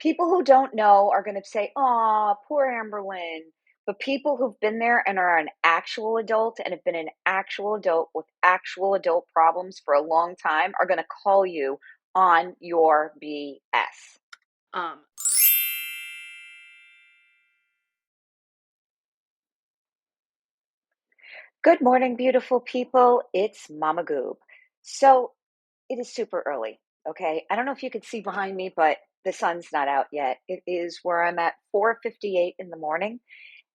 People who don't know are going to say, "Oh, poor Amberlynn." But people who've been there and are an actual adult and have been an actual adult with actual adult problems for a long time are going to call you on your BS. Um, Good morning, beautiful people. It's Mama Goob. So it is super early. Okay. I don't know if you can see behind me, but the sun's not out yet. It is where I'm at 4:58 in the morning,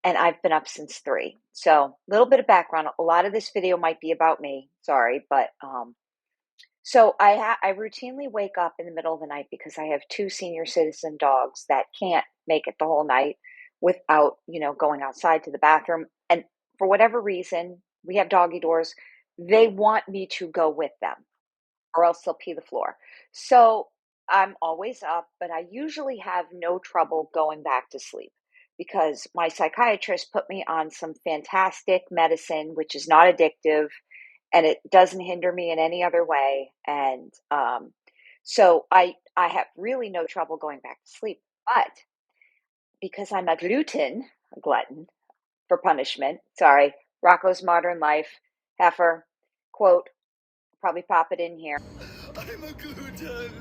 and I've been up since 3. So a little bit of background. A lot of this video might be about me. Sorry, but so I routinely wake up in the middle of the night because I have two senior citizen dogs that can't make it the whole night without, going outside to the bathroom. And for whatever reason, we have doggy doors. They want me to go with them or else they'll pee the floor. So I'm always up, but I usually have no trouble going back to sleep because my psychiatrist put me on some fantastic medicine, which is not addictive and it doesn't hinder me in any other way. And so I have really no trouble going back to sleep. But because I'm a glutton for punishment, sorry, Rocco's Modern Life, Heifer, quote, probably pop it in here. I'm a gluten.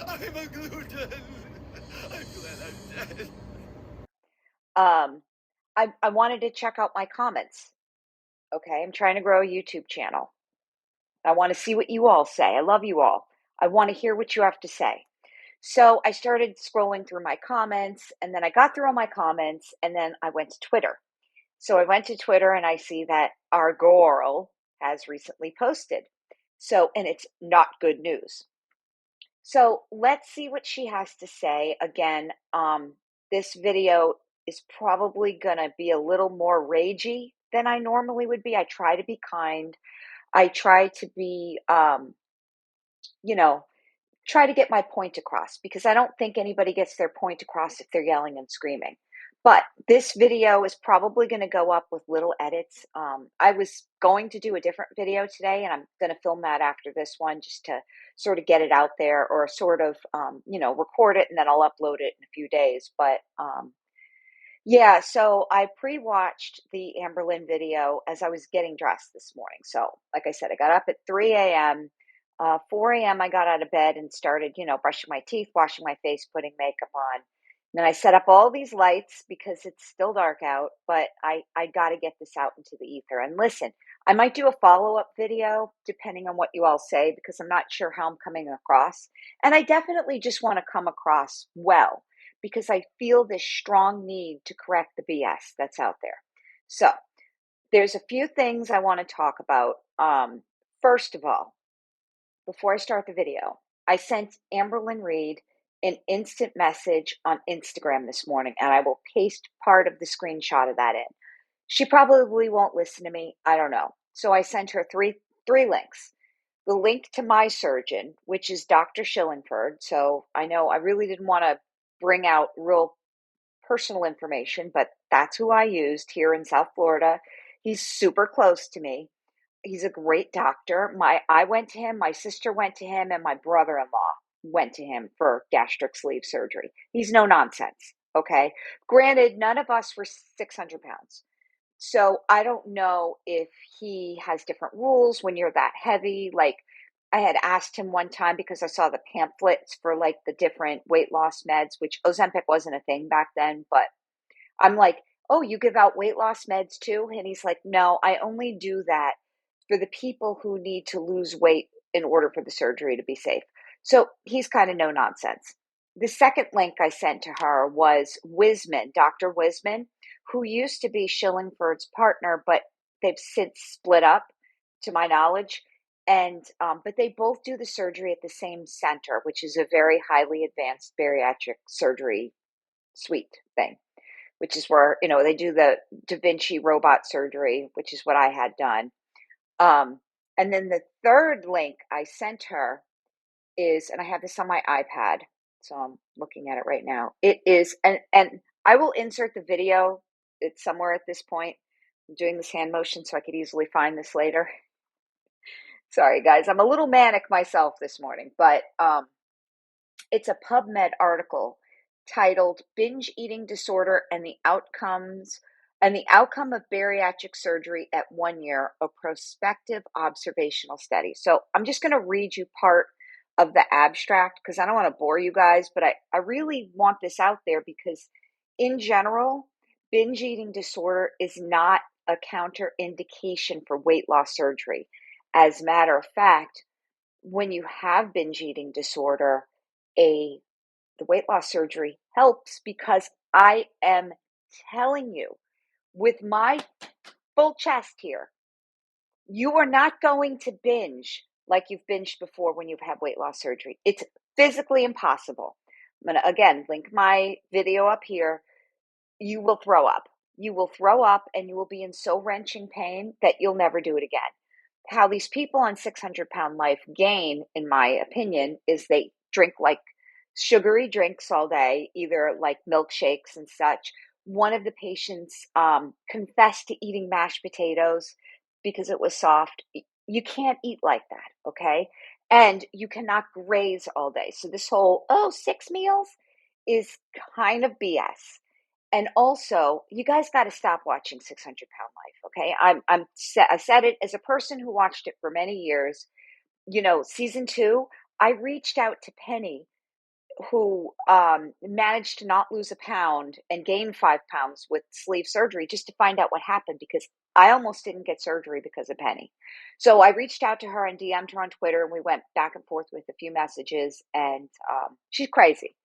I'm a gluten. I'm glad I'm dead. Um, I wanted to check out my comments. Okay, I'm trying to grow a YouTube channel. I want to see what you all say. I love you all. I want to hear what you have to say. So I started scrolling through my comments, and then I got through all my comments, and then I went to Twitter. So I went to Twitter, and I see that our girl has recently posted. So, and it's not good news. So let's see what she has to say. Again, this video is probably going to be a little more ragey than I normally would be. I try to be kind. I try to be, you know, try to get my point across because I don't think anybody gets their point across if they're yelling and screaming. But this video is probably going to go up with little edits. I was going to do a different video today, and I'm going to film that after this one just to sort of get it out there or sort of, record it and then I'll upload it in a few days. But yeah, so I pre-watched the Amberlynn video as I was getting dressed this morning. So, like I said, I got up at 3 a.m. 4 a.m. I got out of bed and started, brushing my teeth, washing my face, putting makeup on. And then I set up all these lights because it's still dark out, but I got to get this out into the ether. And listen, I might do a follow-up video depending on what you all say because I'm not sure how I'm coming across. And I definitely just want to come across well because I feel this strong need to correct the BS that's out there. So there's a few things I want to talk about. First of all, before I start the video, I sent Amberlynn Reid an instant message on Instagram this morning, and I will paste part of the screenshot of that in. She probably won't listen to me. I don't know. So I sent her three links. The link to my surgeon, which is Dr. Schillingford. So I know I really didn't want to bring out real personal information, but that's who I used here in South Florida. He's super close to me. He's a great doctor. I went to him, my sister went to him, and my brother-in-law went to him for gastric sleeve surgery. He's no nonsense. Okay. Granted, none of us were 600 pounds. So I don't know if he has different rules when you're that heavy. Like I had asked him one time because I saw the pamphlets for like the different weight loss meds, which Ozempic wasn't a thing back then, but I'm like, "Oh, you give out weight loss meds too?" And he's like, "No, I only do that for the people who need to lose weight in order for the surgery to be safe." So he's kind of no nonsense. The second link I sent to her was Wisman, Dr. Wisman, who used to be Schillingford's partner, but they've since split up, to my knowledge. And but they both do the surgery at the same center, which is a very highly advanced bariatric surgery suite thing, which is where, they do the Da Vinci robot surgery, which is what I had done. And then the third link I sent her is, and I have this on my iPad, so I'm looking at it right now. It is, and I will insert the video. It's somewhere at this point. I'm doing this hand motion so I could easily find this later. Sorry, guys. I'm a little manic myself this morning, but it's a PubMed article titled Binge Eating Disorder and the Outcome of Bariatric Surgery at 1 Year, a Prospective Observational Study. So I'm just going to read you part of the abstract because I don't want to bore you guys, but I really want this out there because in general, binge eating disorder is not a counterindication for weight loss surgery. As a matter of fact, when you have binge eating disorder, the weight loss surgery helps because I am telling you with my full chest here, you are not going to binge like you've binged before when you've had weight loss surgery. It's physically impossible. I'm going to, again, link my video up here. You will throw up. You will throw up and you will be in so wrenching pain that you'll never do it again. How these people on 600-pound life gain, in my opinion, is they drink like sugary drinks all day, either like milkshakes and such. One of the patients confessed to eating mashed potatoes because it was soft. You can't eat like that, okay? And you cannot graze all day. So this whole, 6 meals is kind of BS. And also, you guys got to stop watching 600-Pound Life, okay? I said it as a person who watched it for many years. Season 2, I reached out to Penny, who managed to not lose a pound and gain 5 pounds with sleeve surgery just to find out what happened because I almost didn't get surgery because of Penny. So I reached out to her and DM'd her on Twitter, and we went back and forth with a few messages, and she's crazy.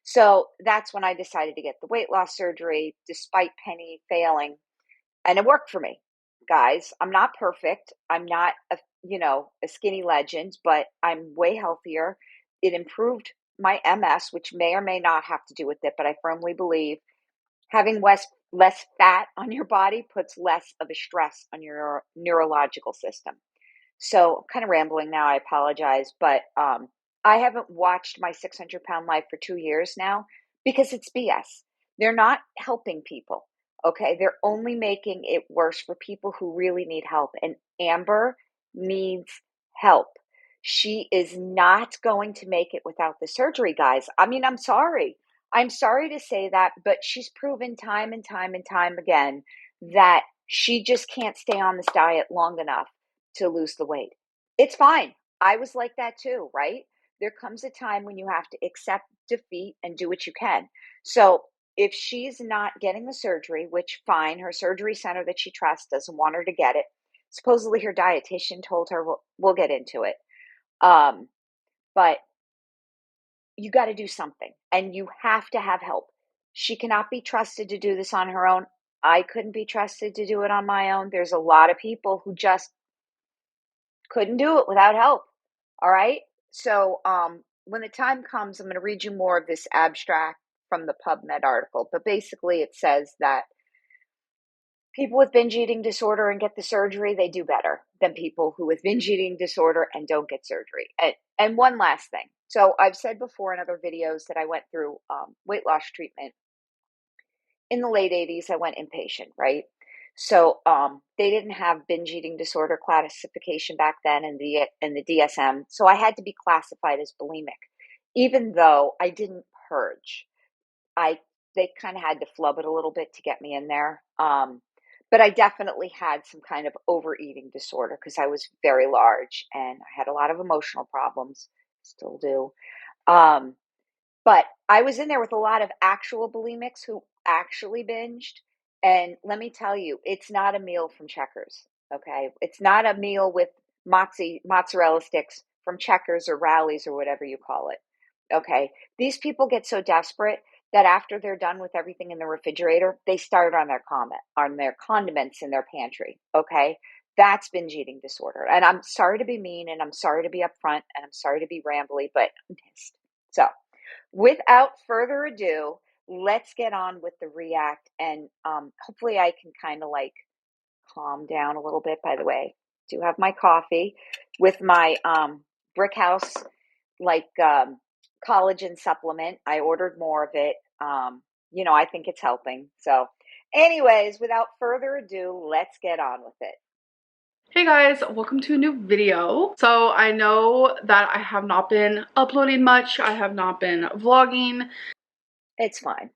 So that's when I decided to get the weight loss surgery, despite Penny failing. And it worked for me, guys. I'm not perfect. I'm not a skinny legend, but I'm way healthier. It improved my MS, which may or may not have to do with it, but I firmly believe having less fat on your body puts less of a stress on your neurological system. So I'm kind of rambling now. I apologize, but I haven't watched my 600-pound life for 2 years now because it's BS. They're not helping people. Okay. They're only making it worse for people who really need help. And Amber needs help. She is not going to make it without the surgery, guys. I mean, I'm sorry. I'm sorry to say that, but she's proven time and time and time again that she just can't stay on this diet long enough to lose the weight. It's fine. I was like that too, right? There comes a time when you have to accept defeat and do what you can. So if she's not getting the surgery, which fine, her surgery center that she trusts doesn't want her to get it. Supposedly her dietitian told her, we'll get into it. But you got to do something and you have to have help. She cannot be trusted to do this on her own. I couldn't be trusted to do it on my own. There's a lot of people who just couldn't do it without help. All right. So when the time comes, I'm going to read you more of this abstract from the PubMed article. But basically, it says that people with binge eating disorder and get the surgery, they do better than people who with binge eating disorder and don't get surgery. And one last thing. So I've said before in other videos that I went through weight loss treatment. In the late 80s, I went inpatient, right? So they didn't have binge eating disorder classification back then in the DSM. So I had to be classified as bulimic, even though I didn't purge. They kind of had to flub it a little bit to get me in there. But I definitely had some kind of overeating disorder because I was very large and I had a lot of emotional problems, still do. But I was in there with a lot of actual bulimics who actually binged. And let me tell you, it's not a meal from Checkers. Okay. It's not a meal with mozzarella sticks from Checkers or Rallies or whatever you call it. Okay. These people get so desperate that after they're done with everything in the refrigerator, they start on their condiments in their pantry. Okay. That's binge eating disorder. And I'm sorry to be mean and I'm sorry to be upfront and I'm sorry to be rambly, but I'm pissed. So without further ado, let's get on with the react. And hopefully I can kind of like calm down a little bit. By the way, I do have my coffee with my Brick House collagen supplement. I ordered more of it. I think it's helping. So anyways, without further ado, let's get on with it. Hey guys, welcome to a new video. So I know that I have not been uploading much. I have not been vlogging. It's fine.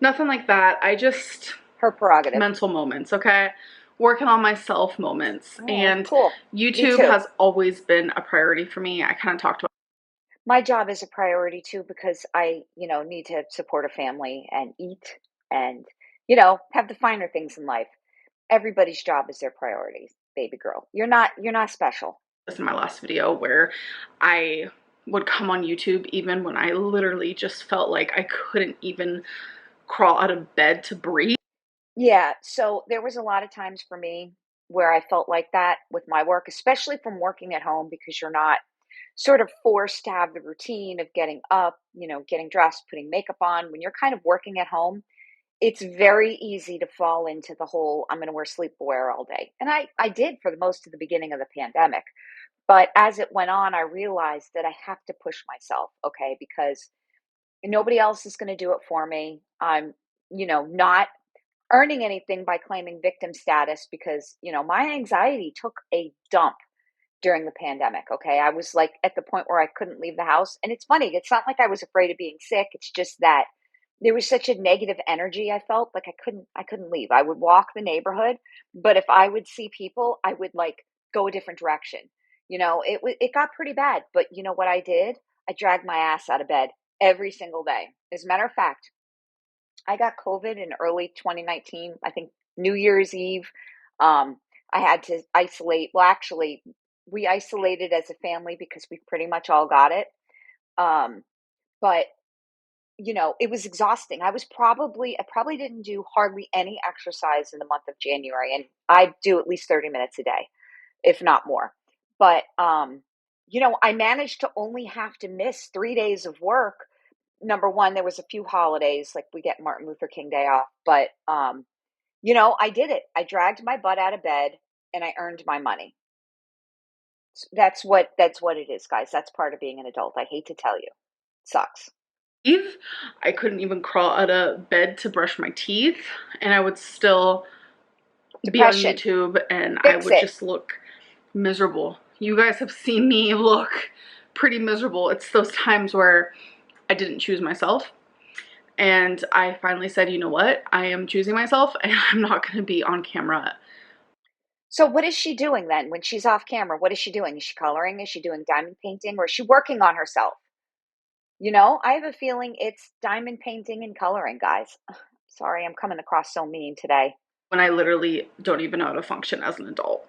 Nothing like that. I just, Her prerogative. mental moments, okay? Working on myself moments. All right, And cool. Me YouTube too. has always been a priority for me. I kind of talked about My job is a priority too because I need to support a family and eat and have the finer things in life. Everybody's job is their priority, baby girl. You're not special. this in my last video where I would come on YouTube even when I literally just felt like I couldn't even crawl out of bed to breathe. Yeah, so there was a lot of times for me where I felt like that with my work, especially from working at home because you're not sort of forced to have the routine of getting up, getting dressed, putting makeup on. When you're kind of working at home, it's very easy to fall into the whole I'm going to wear sleepwear all day. And I did for the most of the beginning of the pandemic. But as it went on, I realized that I have to push myself, okay, because nobody else is going to do it for me. I'm not earning anything by claiming victim status because my anxiety took a dump during the pandemic. Okay. I was like at the point where I couldn't leave the house. And it's funny, it's not like I was afraid of being sick. It's just that there was such a negative energy. I felt like I couldn't leave. I would walk the neighborhood, but if I would see people, I would like go a different direction. It got pretty bad, but you know what I did? I dragged my ass out of bed every single day. As a matter of fact, I got COVID in early 2019, I think New Year's Eve. Um, I had to isolate. Well, actually, we isolated as a family because we pretty much all got it. Um, but it was exhausting. I probably didn't do hardly any exercise in the month of January, and I do at least 30 minutes a day, if not more. But I managed to only have to miss 3 days of work. Number one, there was a few holidays, like we get Martin Luther King Day off, but I did it. I dragged my butt out of bed and I earned my money. That's what it is, guys. That's part of being an adult. I hate to tell you. Sucks. I couldn't even crawl out of bed to brush my teeth, and I would still be on Depression. YouTube and I Fix would it. just look miserable. You guys have seen me look pretty miserable. It's those times where I didn't choose myself. And I finally said, you know what? I am choosing myself and I'm not going to be on camera. So what is she doing then when she's off camera? What is she doing? Is she coloring? Is she doing diamond painting? Or is she working on herself? I have a feeling it's diamond painting and coloring, guys. Sorry, I'm coming across so mean today. When I literally don't even know how to function as an adult.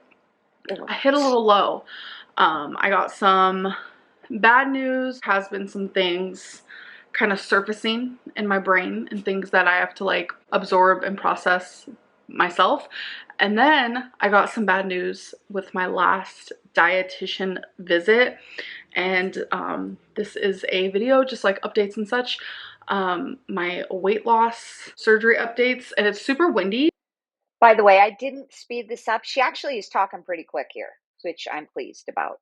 Ugh. I hit a little low. I got some bad news. Has been some things kind of surfacing in my brain and things that I have to like absorb and process myself. And then I got some bad news with my last dietitian visit. And this is a video just like updates and such. My weight loss surgery updates, and it's super windy. By the way, I didn't speed this up. She actually is talking pretty quick here, which I'm pleased about.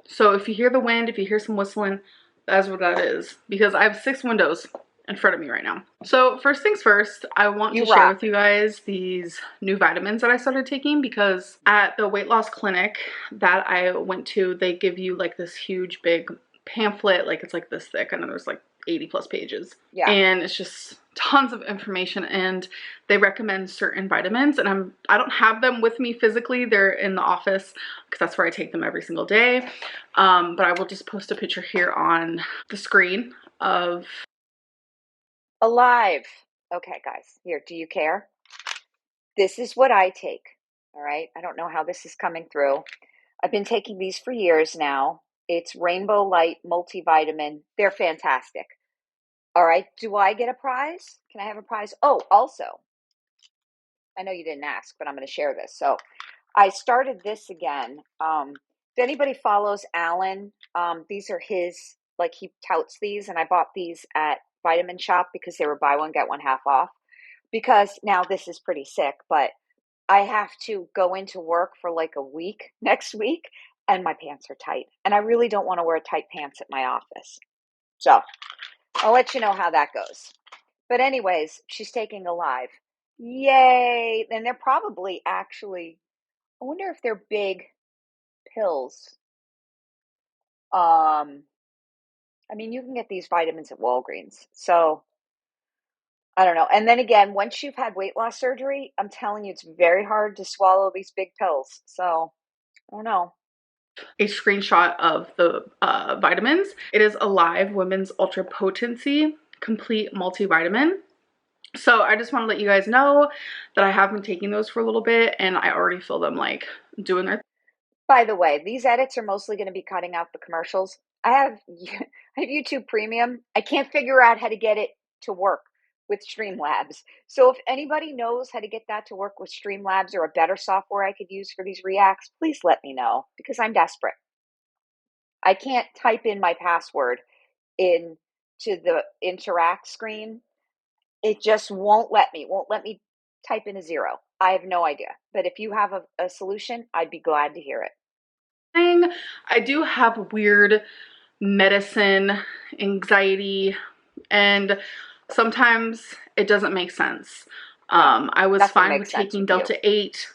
So if you hear the wind, if you hear some whistling, that's what that is. Because I have 6 windows in front of me right now. So first things first, I want to You share rock. with you guys these new vitamins that I started taking, because at the weight loss clinic that I went to, they give you like this huge big pamphlet, like it's like this thick, and then there's like 80 plus pages. Yeah. And it's just tons of information, and they recommend certain vitamins, and I don't have them with me physically. They're in the office because that's where I take them every single day. But I will just post a picture here on the screen of Alive. Okay, guys. Here, do you care? This is what I take. All right. I don't know how this is coming through. I've been taking these for years now. It's Rainbow Light multivitamin. They're fantastic. All right. Do I get a prize? Can I have a prize? Oh, also, I know you didn't ask, but I'm going to share this. So I started this again. If anybody follows Alan, these are his, like he touts these, and I bought these at Vitamin Shop because they were buy one, get one half off. Because now this is pretty sick, but I have to go into work for like a week next week, and my pants are tight. And I really don't want to wear tight pants at my office. So I'll let you know how that goes. But anyways, she's taking Alive. Yay. And they're probably actually, I wonder if they're big pills. I mean, you can get these vitamins at Walgreens. So I don't know. And then again, once you've had weight loss surgery, I'm telling you, it's very hard to swallow these big pills. So I don't know. A screenshot of the vitamins. It is Alive Women's Ultra Potency Complete Multivitamin. So I just want to let you guys know that I have been taking those for a little bit and I already feel them like doing their. By the way, these edits are mostly going to be cutting out the commercials. I have YouTube Premium. I can't figure out how to get it to work with Streamlabs. So if anybody knows how to get that to work with Streamlabs or a better software I could use for these reacts, please let me know because I'm desperate. I can't type in my password into the interact screen. It just won't let me. Won't let me type in a 0. I have no idea. But if you have a solution, I'd be glad to hear it. I do have weird medicine anxiety and sometimes it doesn't make sense. I was fine with taking Delta 8,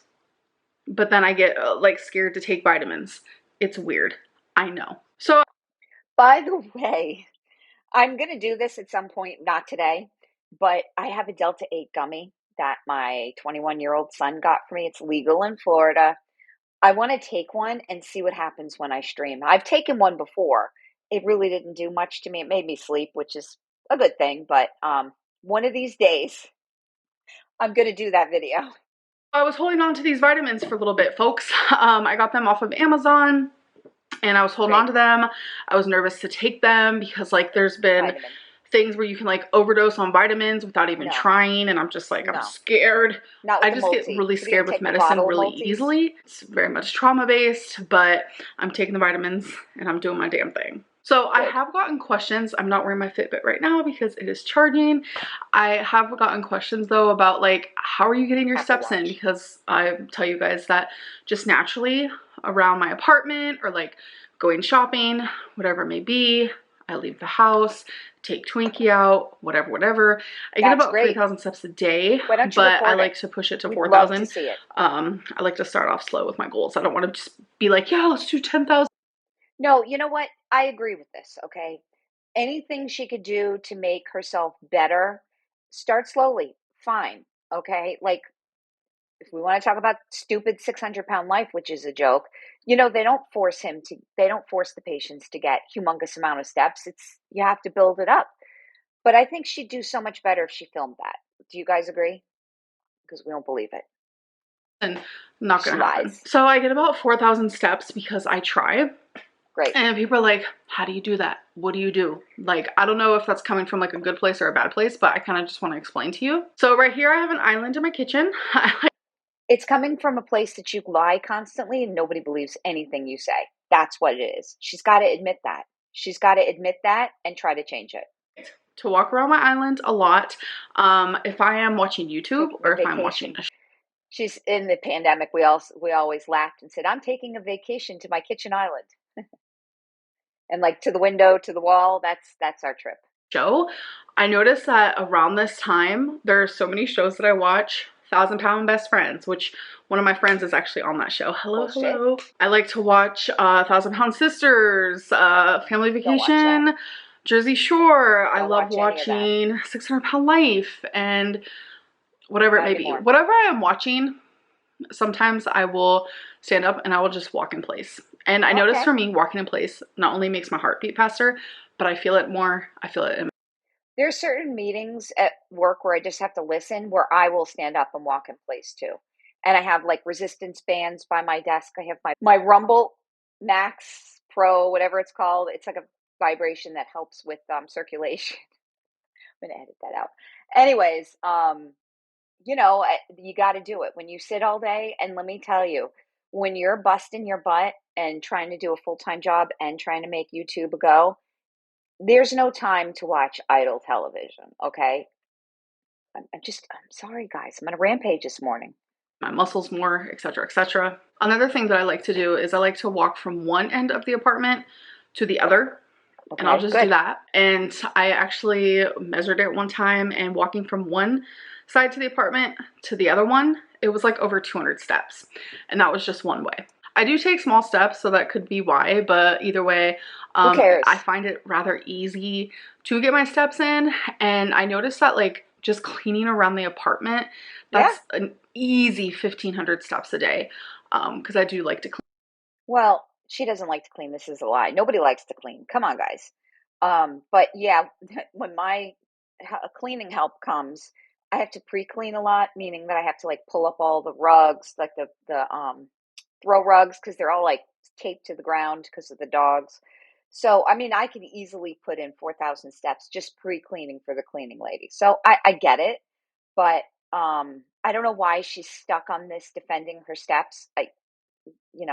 but then I get like scared to take vitamins. It's weird. I know. So by the way, I'm going to do this at some point, not today, but I have a Delta 8 gummy that my 21-year-old son got for me. It's legal in Florida. I want to take one and see what happens when I stream. I've taken one before. It really didn't do much to me. It made me sleep, which is a good thing. But one of these days, I'm going to do that video. I was holding on to these vitamins for a little bit, folks. I got them off of Amazon and I was holding on to them. I was nervous to take them because like there's been things where you can like overdose on vitamins without even trying, and I'm just like, I'm scared. I just get really scared with medicine really easily. It's very much trauma based, but I'm taking the vitamins and I'm doing my damn thing. So I have gotten questions. I'm not wearing my Fitbit right now because it is charging. I have gotten questions though about like, how are you getting your steps in? Because I tell you guys that just naturally around my apartment or like going shopping, whatever it may be, I leave the house, take Twinkie out, whatever. I get about 3,000 steps a day, but I like to push it to 4,000. I like to start off slow with my goals. I don't want to just be like, yeah, let's do 10,000. No, you know what? I agree with this, okay? Anything she could do to make herself better, start slowly. Fine, okay? Like, if we want to talk about stupid 600-pound life, which is a joke, they don't force the patients to get humongous amount of steps. You have to build it up. But I think she'd do so much better if she filmed that. Do you guys agree? Because we don't believe it. And not gonna happen. So I get about 4,000 steps because I try. Great. And people are like, how do you do that? What do you do? Like, I don't know if that's coming from like a good place or a bad place, but I kind of just want to explain to you. So right here, I have an island in my kitchen. It's coming from a place that you lie constantly and nobody believes anything you say. That's what it is. She's got to admit that. She's got to admit that and try to change it. To walk around my island a lot. If I am watching YouTube or if I'm watching a show. She's in the pandemic. We always laughed and said, I'm taking a vacation to my kitchen island. And like to the window, to the wall, that's our trip. I noticed that around this time, there are so many shows that I watch. 1,000-Pound Best Friends, which one of my friends is actually on that show. Hello. I like to watch 1,000-Pound Sisters, Family Vacation, Jersey Shore. I love watching 600-Pound Life and whatever it may be. Whatever I am watching, sometimes I will stand up and I will just walk in place. And I notice for me, walking in place not only makes my heart beat faster, but I feel it more. I feel it in. There's certain meetings at work where I just have to listen, where I will stand up and walk in place too. And I have like resistance bands by my desk. I have my Rumble Max Pro, whatever it's called. It's like a vibration that helps with circulation. I'm going to edit that out. Anyways, you got to do it when you sit all day. And let me tell you, when you're busting your butt and trying to do a full-time job and trying to make YouTube go, there's no time to watch idle television, okay? I'm sorry, guys. I'm on a rampage this morning. My muscles more, etc., etc. Another thing that I like to do is I like to walk from one end of the apartment to the other. Okay, and I'll just do that. And I actually measured it one time, and walking from one side to the apartment to the other one, it was like over 200 steps. And that was just one way. I do take small steps, so that could be why, but either way, I find it rather easy to get my steps in. And I noticed that like just cleaning around the apartment, Yeah. that's an easy 1,500 steps a day, because I do like to clean. Well, she doesn't like to clean. This is a lie. Nobody likes to clean. Come on, guys. But yeah, when my cleaning help comes, I have to pre-clean a lot, meaning that I have to like pull up all the rugs, like the throw rugs, because they're all like taped to the ground because of the dogs. So, I mean, I could easily put in 4,000 steps just pre-cleaning for the cleaning lady. So I get it, but I don't know why she's stuck on this defending her steps.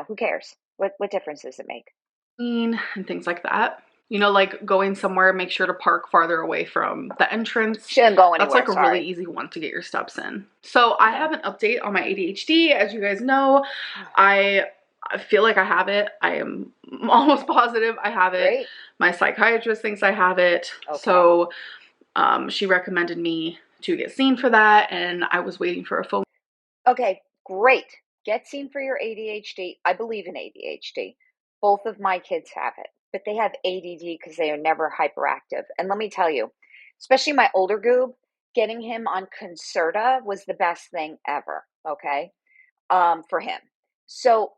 Who cares? What difference does it make? And things like that. You know, like going somewhere, make sure to park farther away from the entrance. She didn't go That's anywhere. like a really Sorry. easy one to get your steps in. So I Okay. have an update on my ADHD. As you guys know, I feel like I have it. I am almost positive I have it. Great. My psychiatrist thinks I have it. Okay. So she recommended me to get seen for that, and I was waiting for a phone. Okay, great. Get seen for your ADHD. I believe in ADHD. Both of my kids have it, but they have ADD because they are never hyperactive. And let me tell you, especially my older goob, getting him on Concerta was the best thing ever. Okay, for him. So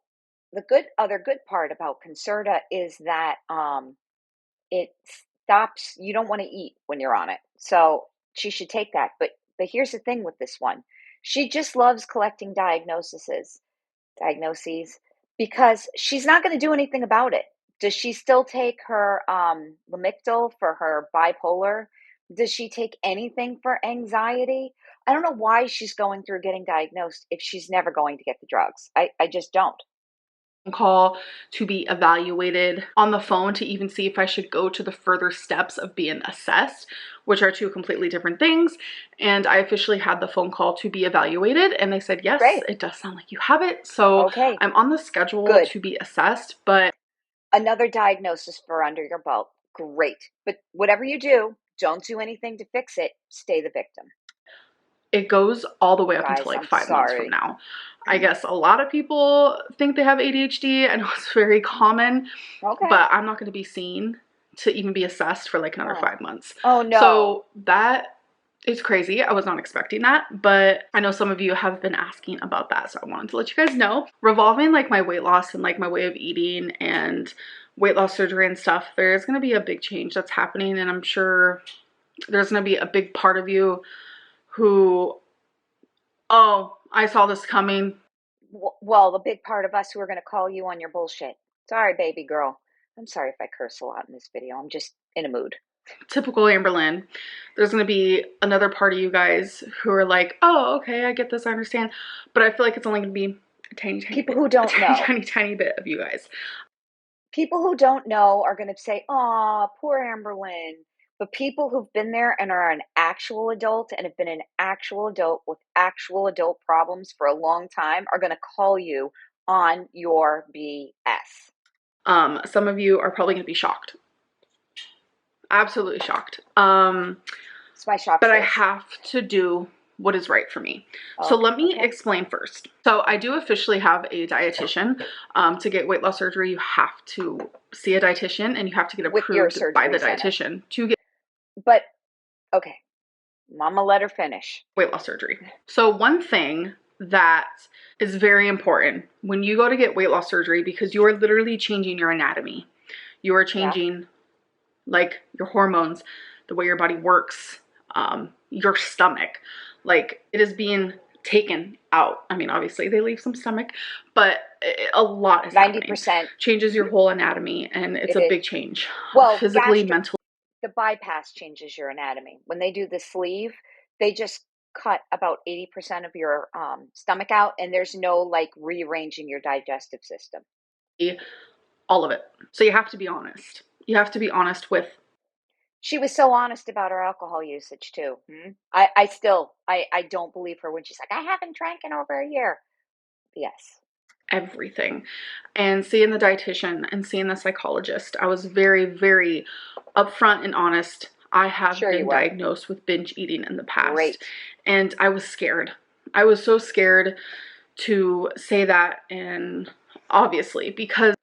the other good part about Concerta is that it stops. You don't want to eat when you're on it, so she should take that. But here's the thing with this one: she just loves collecting diagnoses, because she's not going to do anything about it. Does she still take her Lamictal for her bipolar? Does she take anything for anxiety? I don't know why she's going through getting diagnosed if she's never going to get the drugs. I just don't. Call to be evaluated on the phone to even see if I should go to the further steps of being assessed, which are two completely different things. And I officially had the phone call to be evaluated, and they said, yes, Great. it does sound like you have it. So Okay. I'm on the schedule Good. to be assessed, but Another diagnosis for under your belt. Great. But whatever you do, don't do anything to fix it. Stay the victim. it goes all the way up until Guys, like I'm 5 months from sorry. now. I guess a lot of people think they have ADHD. I know it's very common, Okay. but I'm not going to be seen to even be assessed for like another Oh. 5 months. Oh, no. So that is crazy. I was not expecting that, but I know some of you have been asking about that, so I wanted to let you guys know. Revolving like my weight loss and like my way of eating and weight loss surgery and stuff, there's going to be a big change that's happening, and I'm sure there's going to be a big part of you who, oh, I saw this coming. Well, the big part of us who are going to call you on your bullshit. Sorry, baby girl. I'm sorry if I curse a lot in this video. I'm just in a mood. Typical Amberlynn. There's going to be another part of you guys who are like, oh, okay, I get this, I understand. But I feel like it's only going to be a tiny, tiny People bit. who don't know. Tiny bit of you guys. People who don't know are going to say, "Aw, poor Amberlynn." But people who've been there and are an actual adult and have been an actual adult with actual adult problems for a long time are going to call you on your BS. Some of you are probably going to be shocked. Absolutely shocked. It's my shock but face. I have to do what is right for me. Oh, so let me okay. explain first. So I do officially have a dietitian. To get weight loss surgery, you have to see a dietitian and you have to get With your approved by the surgery center. dietitian to get But, okay, Mama, let her finish. weight loss surgery. So one thing that is very important when you go to get weight loss surgery, because you are literally changing your anatomy. You are changing like your hormones, the way your body works, your stomach. Like it is being taken out. I mean, obviously they leave some stomach, but a lot is 90% happening. Changes your whole anatomy, and it's a big change. Well, physically, mentally. The bypass changes your anatomy. When they do the sleeve, they just cut about 80% of your stomach out, and there's no like rearranging your digestive system. All of it. So you have to be honest. You have to be honest with. She was so honest about her alcohol usage too. I don't believe her when she's like, I haven't drank in over a year. Yes. Everything. And seeing the dietitian and seeing the psychologist, I was very, very upfront and honest. I have been diagnosed with binge eating in the past. Great. And I was scared. I was so scared to say that, and obviously because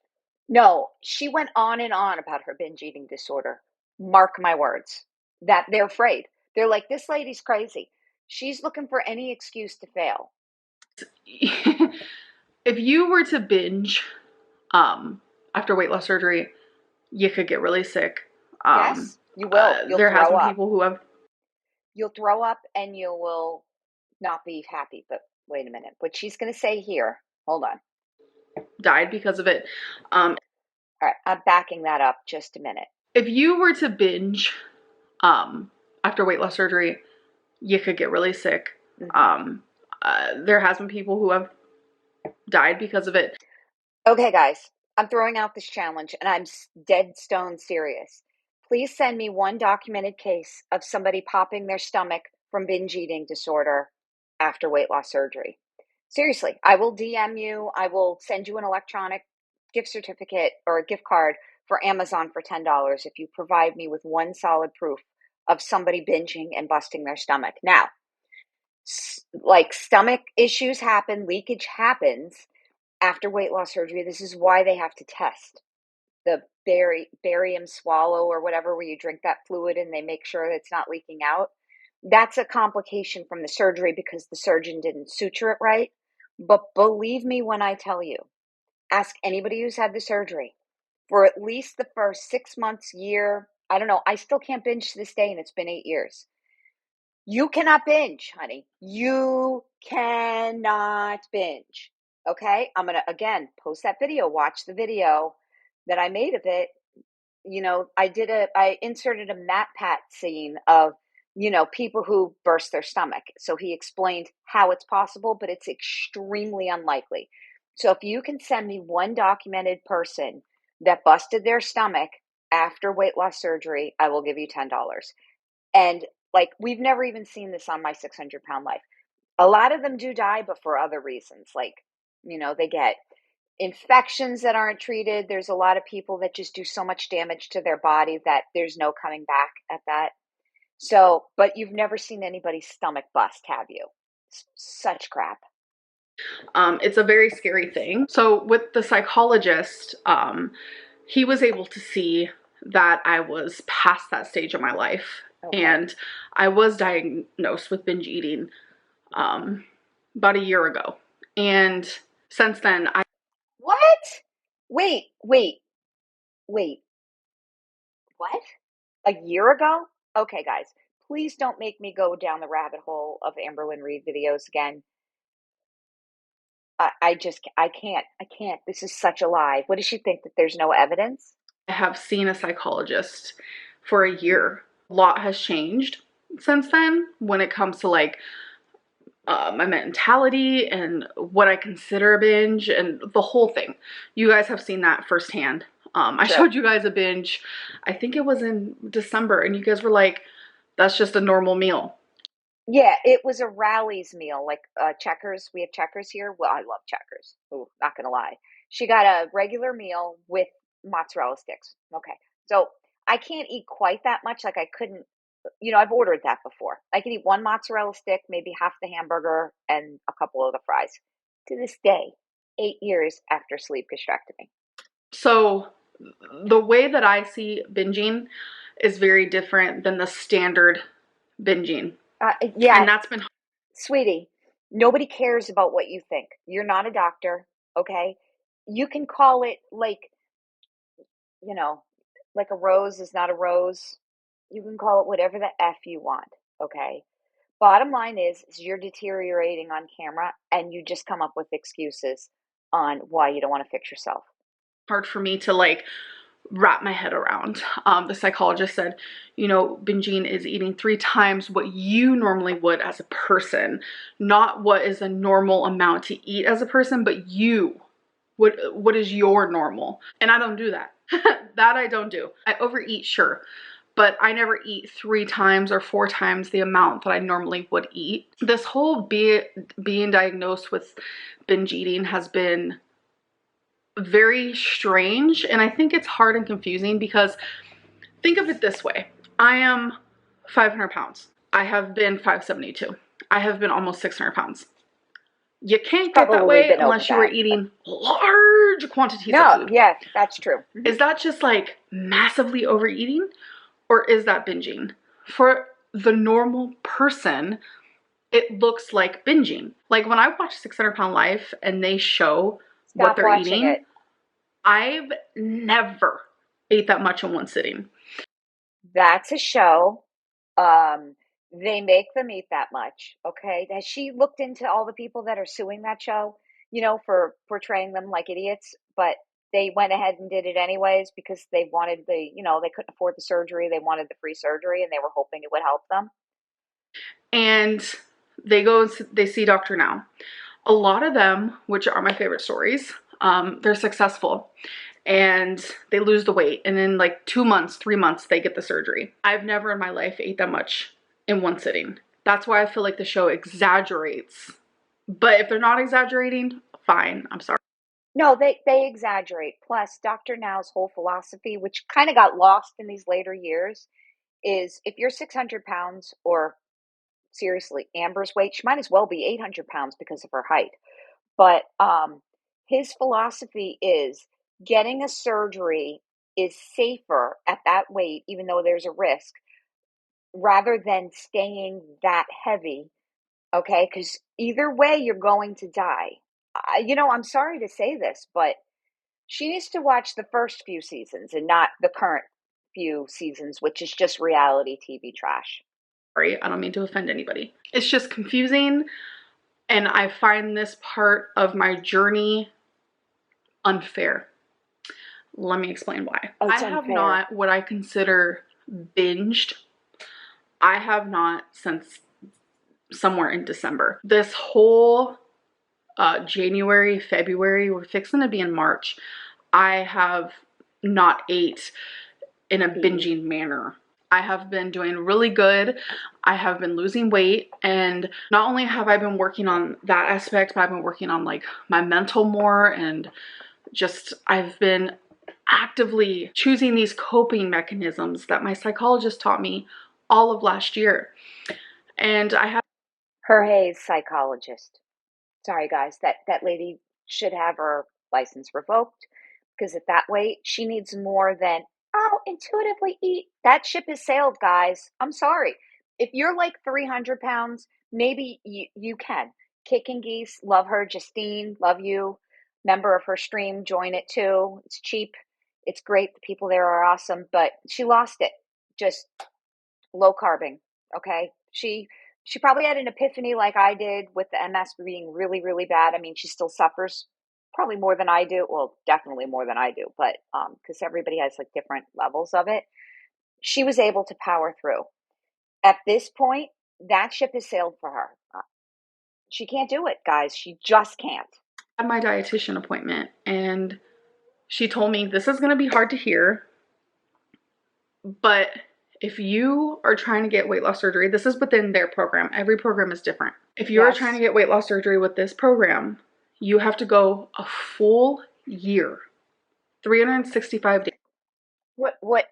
no, she went on and on about her binge eating disorder. Mark my words. That they're afraid. They're like, this lady's crazy. She's looking for any excuse to fail. If you were to binge after weight loss surgery, you could get really sick. Yes, you will. You'll There has throw been up. people who have You'll throw up and you will not be happy. But wait a minute. What she's going to say here, hold on. died because of it. All right, I'm backing that up just a minute. If you were to binge after weight loss surgery, you could get really sick. There has been people who have died because of it. Okay, guys, I'm throwing out this challenge and I'm dead stone serious. Please send me one documented case of somebody popping their stomach from binge eating disorder after weight loss surgery. Seriously, I will DM you. I will send you an electronic gift certificate or a gift card for Amazon for $10 if you provide me with one solid proof of somebody binging and busting their stomach. Now, like stomach issues happen, leakage happens after weight loss surgery. This is why they have to test the barium swallow or whatever, where you drink that fluid and they make sure that it's not leaking out. That's a complication from the surgery because the surgeon didn't suture it right. But believe me when I tell you, ask anybody who's had the surgery, for at least the first 6 months, year, I don't know, I still can't binge to this day and it's been 8 years. You cannot binge, honey. You cannot binge. Okay? I'm going to, again, post that video. Watch the video that I made of it. You know, I inserted a MatPat scene of, you know, people who burst their stomach. So he explained how it's possible, but it's extremely unlikely. So if you can send me one documented person that busted their stomach after weight loss surgery, I will give you $10. And like, we've never even seen this on My 600-Pound Life. A lot of them do die, but for other reasons. Like, you know, they get infections that aren't treated. There's a lot of people that just do so much damage to their body that there's no coming back at that. So, but you've never seen anybody's stomach bust, have you? Such crap. It's a very scary thing. So with the psychologist, he was able to see that I was past that stage of my life. Okay. And I was diagnosed with binge eating about a year ago. And since then, What? Wait. What? A year ago? Okay, guys, please don't make me go down the rabbit hole of Amberlynn Reid videos again. I can't. This is such a lie. What does she think, that there's no evidence? I have seen a psychologist for a year. A lot has changed since then when it comes to like my mentality and what I consider a binge and the whole thing. You guys have seen that firsthand. I showed you guys a binge, I think it was in December, and you guys were like, that's just a normal meal. Yeah, it was a Rally's meal, like Checkers. We have Checkers here. Well, I love Checkers. Ooh, not gonna lie. She got a regular meal with mozzarella sticks. Okay, so I can't eat quite that much. Like I couldn't, you know, I've ordered that before. I can eat one mozzarella stick, maybe half the hamburger, and a couple of the fries. To this day, 8 years after sleep gastrectomy. So the way that I see binging is very different than the standard binging. Yeah, and that's been sweetie, nobody cares about what you think. You're not a doctor, okay? You can call it like, you know, like a rose is not a rose. You can call it whatever the F you want, okay? Bottom line is you're deteriorating on camera and you just come up with excuses on why you don't want to fix yourself. hard for me to like wrap my head around. The psychologist said, you know, binging is eating 3 times what you normally would as a person, not what is a normal amount to eat as a person, but you, what is your normal? And I don't do that. That I don't do. I overeat, sure, but I never eat 3 times or 4 times the amount that I normally would eat. This whole being diagnosed with binge eating has been very strange, and I think it's hard and confusing because think of it this way. I am 500 pounds. I have been 572. I have been almost 600 pounds. You can't get that way unless you are eating large quantities of food. Yeah, that's true. Is that just like massively overeating, or is that binging? For the normal person, it looks like binging. Like when I watch 600 Pound Life and they show what Stop they're watching eating, it. I've never ate that much in one sitting. That's a show. Um, they make them eat that much. Okay. Has she looked into all the people that are suing that show, for portraying them like idiots? But they went ahead and did it anyways because they wanted they couldn't afford the surgery. They wanted the free surgery and they were hoping it would help them. And they see Dr. Now. A lot of them, which are my favorite stories, they're successful and they lose the weight. And in like 2 months, 3 months, they get the surgery. I've never in my life ate that much in one sitting. That's why I feel like the show exaggerates. But if they're not exaggerating, fine. I'm sorry. No, they exaggerate. Plus, Dr. Now's whole philosophy, which kind of got lost in these later years, is if you're 600 pounds or seriously, Amber's weight, she might as well be 800 pounds because of her height. But his philosophy is getting a surgery is safer at that weight, even though there's a risk, rather than staying that heavy. Okay. Because either way, you're going to die. I'm sorry to say this, but she needs to watch the first few seasons and not the current few seasons, which is just reality TV trash. I don't mean to offend anybody. It's just confusing. And I find this part of my journey unfair. Let me explain why. Oh, I it's have unfair. not what I consider binged. I have not since somewhere in December. This whole January, February, we're fixing to be in March. I have not ate in a binging manner. I have been doing really good. I have been losing weight, and not only have I been working on that aspect, but I've been working on like my mental more, and just I've been actively choosing these coping mechanisms that my psychologist taught me all of last year. And I have Her Hayes psychologist. Sorry, guys, that lady should have her license revoked because at that weight, she needs more than, oh, intuitively eat. That ship has sailed, guys. I'm sorry. If you're like 300 pounds, maybe you can. Kicking Geese, love her. Justine, love you. Member of her stream, join it too. It's cheap. It's great. The people there are awesome, but she lost it. Just low carbing. Okay. She probably had an epiphany like I did with the MS being really, really bad. I mean, she still suffers probably more than I do. Well, definitely more than I do, but because everybody has like different levels of it. She was able to power through. At this point, that ship has sailed for her. She can't do it, guys. She just can't. had my dietitian appointment, and she told me this is going to be hard to hear, but if you are trying to get weight loss surgery, this is within their program. Every program is different. If you are trying to Yes. get weight loss surgery with this program, you have to go a full year, 365 days. What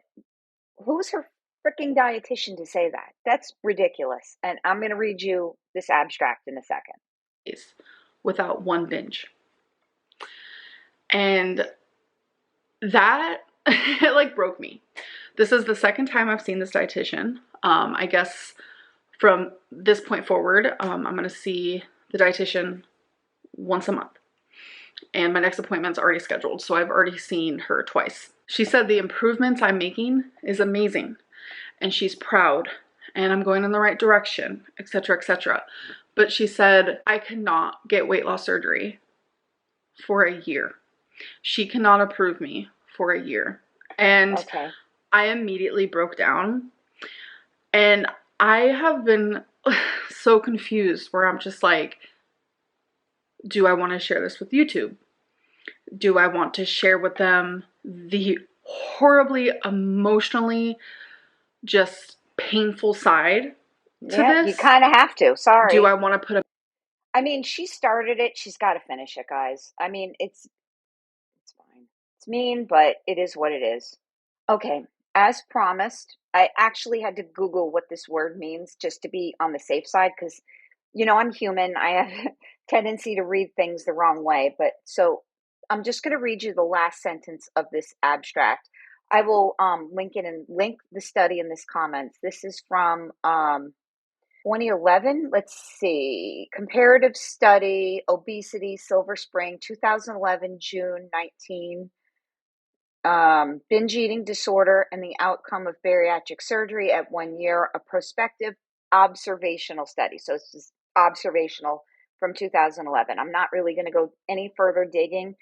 who's her freaking dietitian to say that? That's ridiculous. And I'm going to read you this abstract in a second. Without one binge. And that it like broke me. This is the second time I've seen this dietitian. I guess from this point forward, I'm gonna see the dietitian once a month. And my next appointment's already scheduled, so I've already seen her twice. She said the improvements I'm making is amazing, and she's proud, and I'm going in the right direction, etc., etc. But she said I cannot get weight loss surgery for a year. She cannot approve me for a year. And Okay. I immediately broke down. And I have been so confused where I'm just like, do I want to share this with YouTube? Do I want to share with them the horribly emotionally just painful side to Yeah, you this? kind of have to. Do I Sorry. want to put a I mean, she started it. She's got to finish it, guys. I mean, it's fine. It's mean, but it is what it is. Okay. As promised, I actually had to Google what this word means just to be on the safe side because, I'm human. I have a tendency to read things the wrong way. But so I'm just going to read you the last sentence of this abstract. I will link it and link the study in this comments. This is from 2011. Let's see. Comparative study, obesity, Silver Spring, 2011, June 19. Binge eating disorder and the outcome of bariatric surgery at 1 year, a prospective observational study. So it's just observational from 2011. I'm not really going to go any further digging.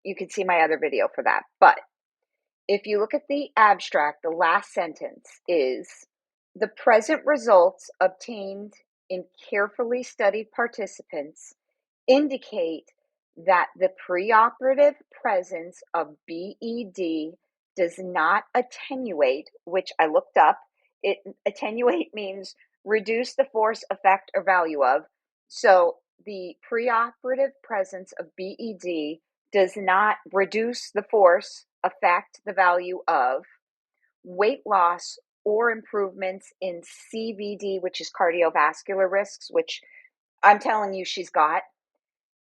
You can see my other video for that. But if you look at the abstract, the last sentence is the present results obtained in carefully studied participants indicate that the preoperative presence of BED does not attenuate, which I looked up. Attenuate means reduce the force, effect, or value of. So the preoperative presence of BED does not reduce the force, effect, the value of weight loss or improvements in CVD, which is cardiovascular risks, which I'm telling you she's got.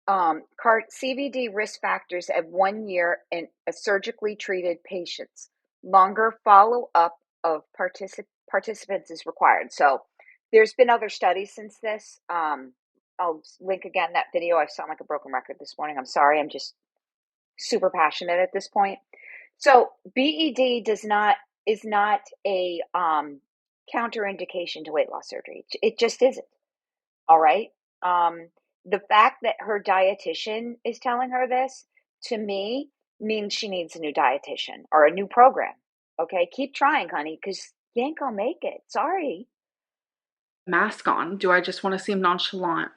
CVD risk factors at 1 year in surgically treated patients. Longer follow-up of participants is required. So there's been other studies since this. I'll link again that video. I sound like a broken record this morning. I'm sorry. I'm just super passionate at this point. So BED is not a counterindication to weight loss surgery. It just isn't. All right. The fact that her dietitian is telling her this, to me, means she needs a new dietitian or a new program. Okay, keep trying, honey, because you ain't gonna make it. Sorry. Mask on? Do I just want to seem nonchalant?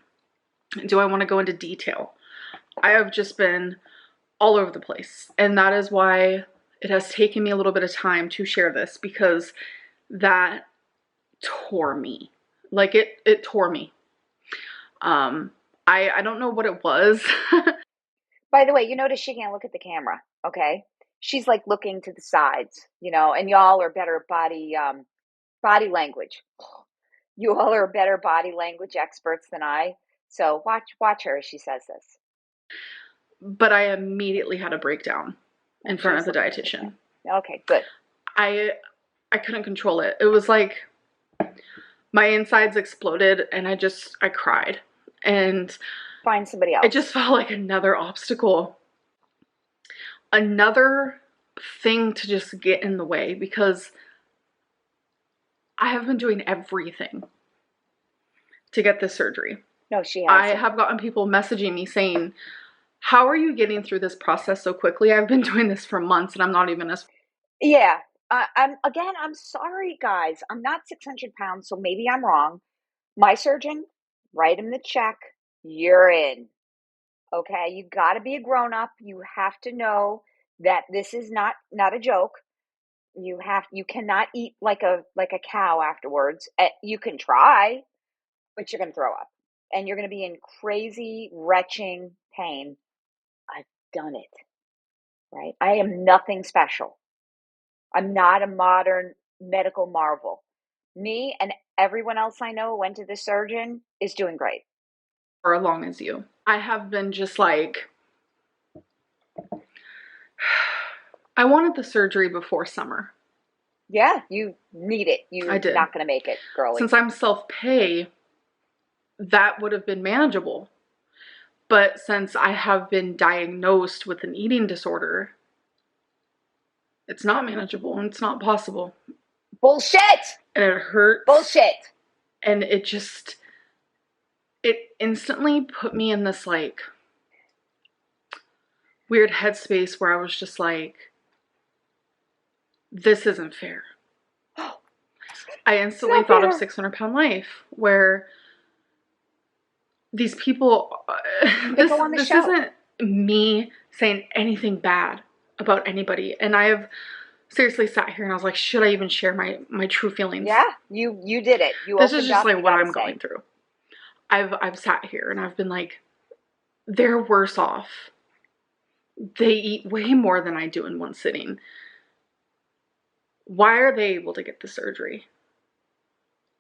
Do I want to go into detail? I have just been all over the place. And that is why it has taken me a little bit of time to share this, because that tore me. Like it tore me. I don't know what it was. By the way, you notice she can't look at the camera, okay? She's like looking to the sides, and y'all are better body language. You all are better body language experts than I. So watch her as she says this. But I immediately had a breakdown in front of the dietitian. Okay, good. I couldn't control it. It was like my insides exploded and I cried. And find somebody else. It just felt like another obstacle. Another thing to just get in the way, because I have been doing everything to get this surgery. No, she hasn't. I have gotten people messaging me saying, how are you getting through this process so quickly? I've been doing this for months and I'm not even as... Yeah. I'm sorry, guys. I'm not 600 pounds, so maybe I'm wrong. My surgeon, write him the check. You're in. Okay? You got to be a grown up. You have to know that this is not a joke. You cannot eat like a cow afterwards. You can try, but you're going to throw up. And you're going to be in crazy, retching pain. I've done it. Right? I am nothing special. I'm not a modern medical marvel. Me and everyone else I know who went to the surgeon is doing great. For as long as you. I have been just like, I wanted the surgery before summer. Yeah, you need it. You're not going to make it, girlie. Since I'm self-pay, that would have been manageable. But since I have been diagnosed with an eating disorder, it's not manageable and it's not possible. Bullshit! And it hurts. Bullshit! And it instantly put me in this like weird headspace where I was just like, this isn't fair. I instantly thought of 600 Pound Life, where these people, this isn't me saying anything bad about anybody. And I have seriously sat here and I was like, should I even share my true feelings? Yeah, you did it. This is just like what I'm going through. I've sat here and I've been like, they're worse off. They eat way more than I do in one sitting. Why are they able to get the surgery?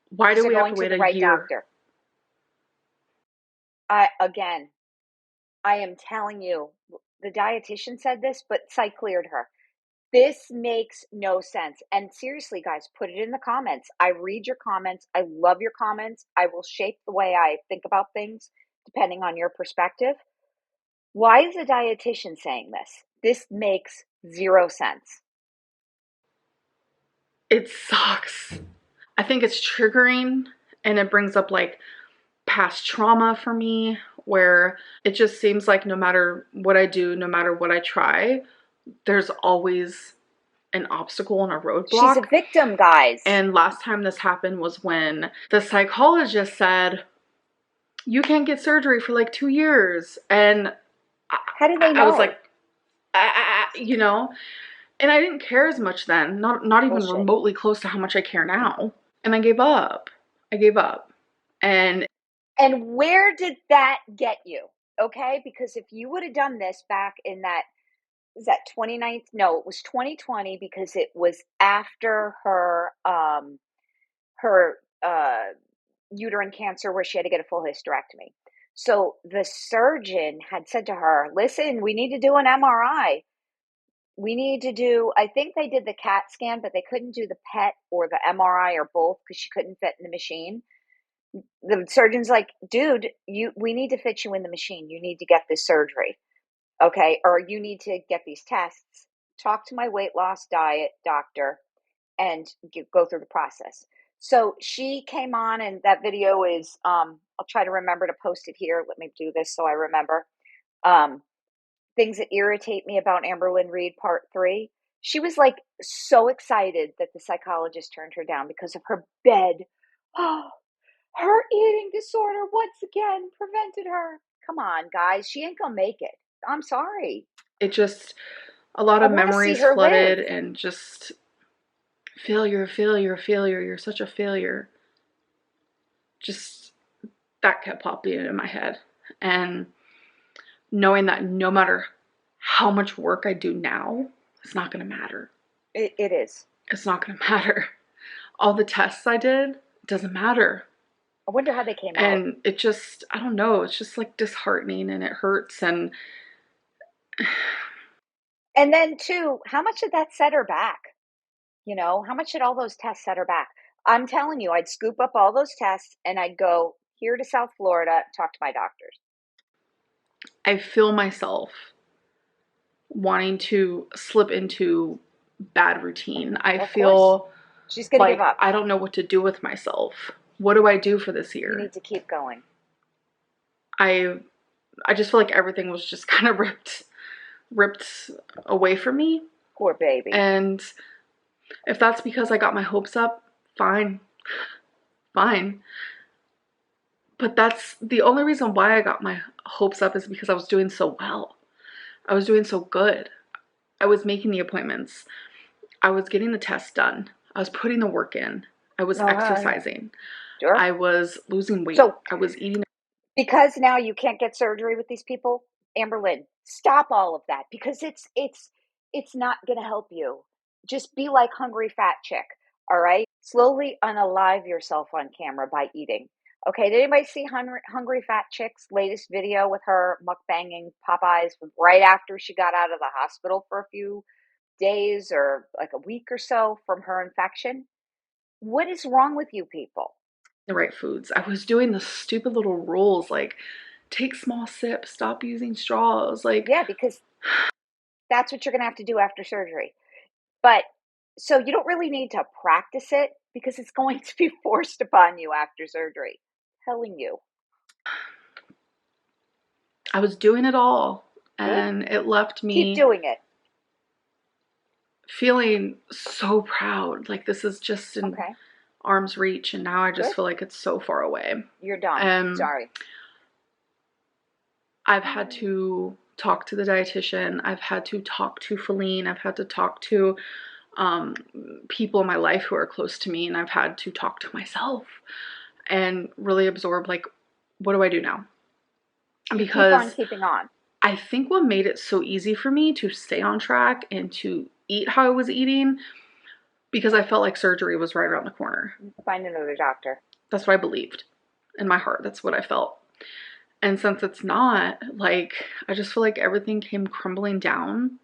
Why do we have to wait a year? Doctor. I am telling you, the dietitian said this, but psych cleared her. This makes no sense. And seriously, guys, put it in the comments. I read your comments. I love your comments. I will shape the way I think about things depending on your perspective. Why is a dietitian saying this? This makes zero sense. It sucks. I think it's triggering, and it brings up like past trauma for me, where it just seems like no matter what I do, no matter what I try, there's always an obstacle and a She's a roadblock. victim, guys. And last time this happened was when the psychologist said, you can't get surgery for like 2 years. And How do they know? I was like, you know, and I didn't care as much then, not even Bullshit. remotely close to how much I care now. And I gave up. And where did that get you? Okay, because if you would have done this back in that, was that 29th? No, it was 2020, because it was after her uterine cancer, where she had to get a full hysterectomy. So the surgeon had said to her, listen, we need to do an MRI. We need to do, I think they did the CAT scan, but they couldn't do the PET or the MRI or both because she couldn't fit in the machine. The surgeon's like, dude, we need to fit you in the machine. You need to get this surgery. Okay. Or you need to get these tests. Talk to my weight loss diet doctor and go through the process. So she came on, and that video is, I'll try to remember to post it here. Let me do this so I remember. Things that irritate me about Amberlynn Reid, part 3. She was like so excited that the psychologist turned her down because of her bed. Oh, her eating disorder once again prevented her. Come on, guys. She ain't gonna make it. I'm sorry. it just, a lot of memories flooded, and just failure. You're such a failure. Just that kept popping in my head. And knowing that no matter how much work I do now, it's not going to matter. It is. It's not going to matter. All the tests I did, it doesn't matter. I wonder how they came out. And it just, I don't know, it's just like disheartening, and it hurts. And then too, how much did that set her back? You know, how much did all those tests set her back? I'm telling you, I'd scoop up all those tests and I'd go here to South Florida, talk to my doctors. I feel myself wanting to slip into bad routine. I feel she's gonna give up. I don't know what to do with myself. What do I do for this year? You need to keep going. I just feel like everything was just kind of ripped away from me. Poor baby. And if that's because I got my hopes up, fine. But that's the only reason why I got my hopes up, is because I was doing so well. I was doing so good. I was making the appointments. I was getting the tests done. I was putting the work in. I was exercising. Sure. I was losing weight. So, I was eating. Because now you can't get surgery with these people, Amberlynn, stop all of that, because it's not going to help you. Just be like hungry fat chick, all right? Slowly unalive yourself on camera by eating. Okay, did anybody see Hungry Fat Chick's latest video with her mukbanging Popeyes right after she got out of the hospital for a few days or like a week or so from her infection? What is wrong with you people? The right foods. I was doing the stupid little rules, like take small sips, stop using straws. Like, yeah, because that's what you're going to have to do after surgery. But so you don't really need to practice it, because it's going to be forced upon you after surgery. I'm telling you. I was doing it all, and it left me keep doing it, feeling so proud. Like this is just in arm's reach, and now I just feel like it's so far away. You're done. Sorry. I've had to talk to the dietitian. I've had to talk to Feline. I've had to talk to people in my life who are close to me, and I've had to talk to myself and really absorb, like, what do I do now? Because keep on keeping on. I think what made it so easy for me to stay on track and to eat how I was eating, because I felt like surgery was right around the corner. Find another doctor. That's what I believed in my heart. That's what I felt. And since it's not, like, I just feel like everything came crumbling down.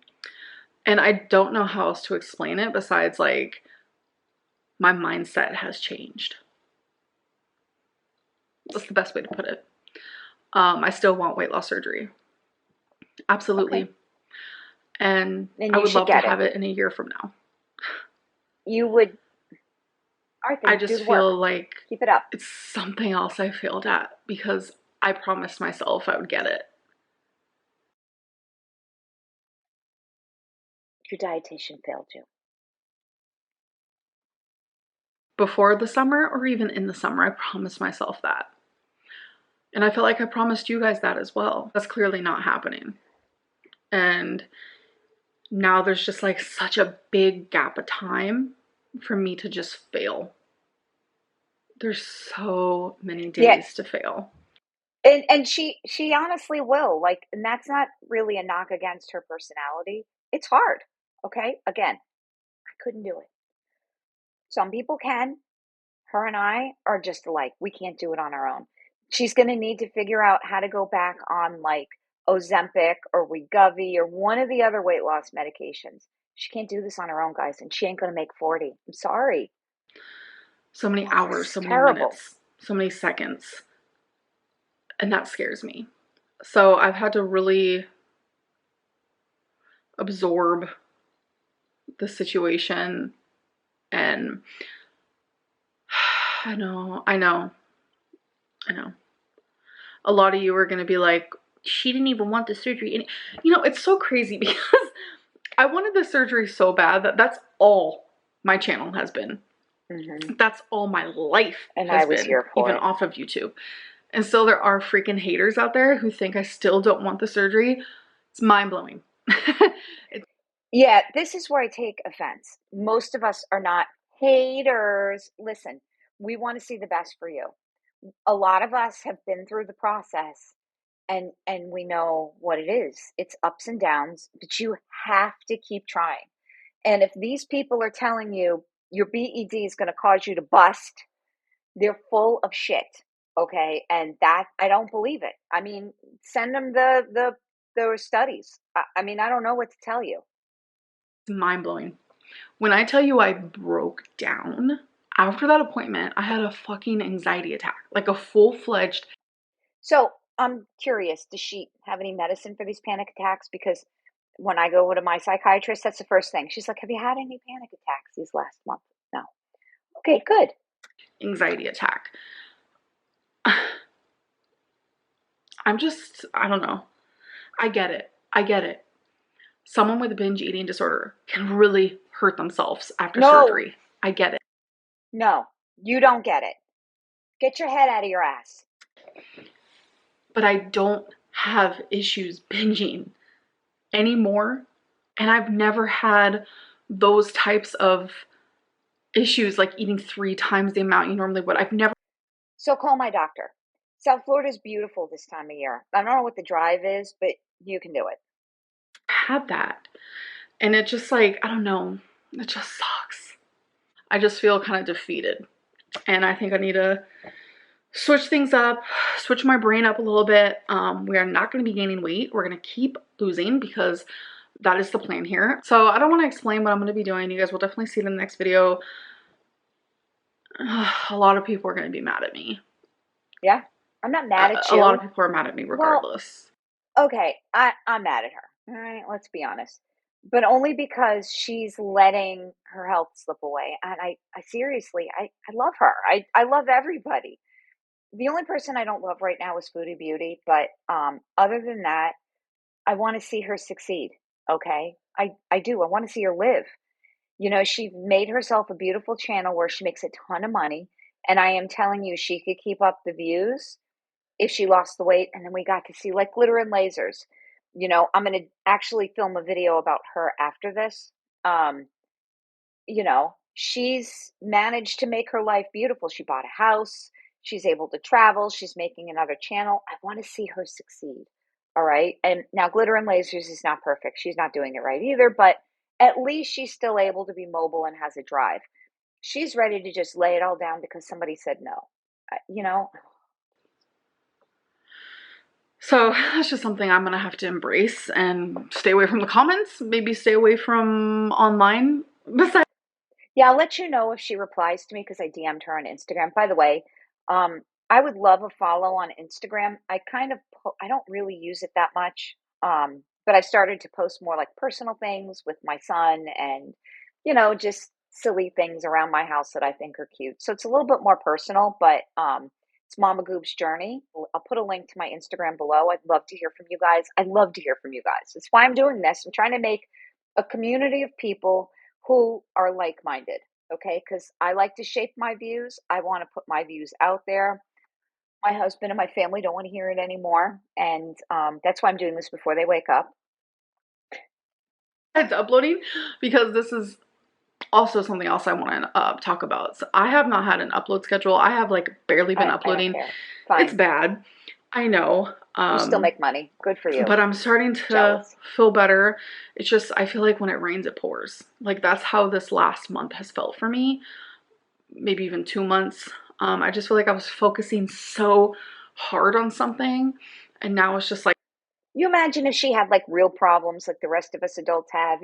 And I don't know how else to explain it besides like my mindset has changed. That's the best way to put it. I still want weight loss surgery. Absolutely. Okay. And Then I you would should love to get it. have it in a year from now. You would, all right, I then do just the work. feel like Keep it up. it's something else I failed at because I promised myself I would get it. Your dietitian failed you. Before the summer or even in the summer, I promised myself that. And I feel like I promised you guys that as well. That's clearly not happening. And now there's just like such a big gap of time for me to just fail. There's so many Yeah. days to fail. And she honestly will. Like, and that's not really a knock against her personality. It's hard. Okay? Again, I couldn't do it. Some people can. Her and I are just alike. We can't do it on our own. She's going to need to figure out how to go back on like Ozempic or Wegovy or one of the other weight loss medications. She can't do this on her own, guys, and she ain't going to make 40. I'm sorry. So many Oh, this hours, is so many terrible. minutes, so many seconds. And that scares me. So I've had to really absorb the situation. And I know. A lot of you are going to be like, she didn't even want the surgery. And you know, it's so crazy because I wanted the surgery so bad that that's all my channel has been. That's all my life And I has was been, here for even it. off of YouTube. And still there are freaking haters out there who think I still don't want the surgery. It's mind-blowing. Yeah, this is where I take offense. Most of us are not haters. Listen, we want to see the best for you. A lot of us have been through the process and we know what it is. It's ups and downs, but you have to keep trying. And if these people are telling you your BED is going to cause you to bust, they're full of shit. Okay? And that I don't believe it. I mean, send them the studies. I mean, I don't know what to tell you. Mind-blowing. When I tell you I broke down after that appointment, I had a fucking anxiety attack, like a full-fledged. So I'm curious, does she have any medicine for these panic attacks? Because when I go to my psychiatrist, that's the first thing. She's like, have you had any panic attacks these last month? No. Okay, good. Anxiety attack. I don't know. I get it. Someone with a binge eating disorder can really hurt themselves after No, surgery. I get it. no, you don't get it. Get your head out of your ass. But I don't have issues binging anymore. And I've never had those types of issues like eating 3 times the amount you normally would. I've never So call my doctor. South Florida is beautiful this time of year. I don't know what the drive is, but you can do it. had that. And it just like, I don't know, it just sucks. I just feel kind of defeated. And I think I need to switch things up, switch my brain up a little bit. We are not going to be gaining weight. We're going to keep losing because that is the plan here. So I don't want to explain what I'm going to be doing. You guys will definitely see it in the next video. A lot of people are going to be mad at me. Yeah, I'm not mad at A you. lot of people are mad at me regardless. Well, okay, I'm mad at her. All right, let's be honest. But only because she's letting her health slip away. And I seriously, I love her. I love everybody. The only person I don't love right now is Foodie Beauty. But other than that, I want to see her succeed. Okay, I do. I want to see her live. You know, she made herself a beautiful channel where she makes a ton of money. And I am telling you, she could keep up the views if she lost the weight. And then we got to see like glitter and lasers. You know, I'm going to actually film a video about her after this. Um, you know, she's managed to make her life beautiful. She bought a house. She's able to travel. She's making another channel. I want to see her succeed. All right. And now glitter and lasers is not perfect. She's not doing it right either, but at least she's still able to be mobile and has a drive. She's ready to just lay it all down because somebody said no. You know, So that's just something I'm gonna have to embrace and stay away from the comments, maybe stay away from online. Besides, Yeah, I'll let you know if she replies to me because I DM'd her on Instagram. By the way, I would love a follow on Instagram. I don't really use it that much, but I've started to post more like personal things with my son and, just silly things around my house that I think are cute. So it's a little bit more personal, but it's Mama Goob's journey. I'll put a link to my Instagram below. I'd love to hear from you guys. I'd love to hear from you guys. That's why I'm doing this. I'm trying to make a community of people who are like minded. Okay. Because I like to shape my views. I want to put my views out there. My husband and my family don't want to hear it anymore. And that's why I'm doing this before they wake up. uploading, because this is also something else I want to talk about. So I have not had an upload schedule. I have like barely been I don't uploading. care. It's Fine. bad. I know. You still make money. Good for you. But I'm starting to Jealous. feel better. It's just, I feel like when it rains, it pours. Like that's how this last month has felt for me. Maybe even 2 months. I just feel like I was focusing so hard on something, and now it's just like, You imagine if she had like real problems like the rest of us adults have,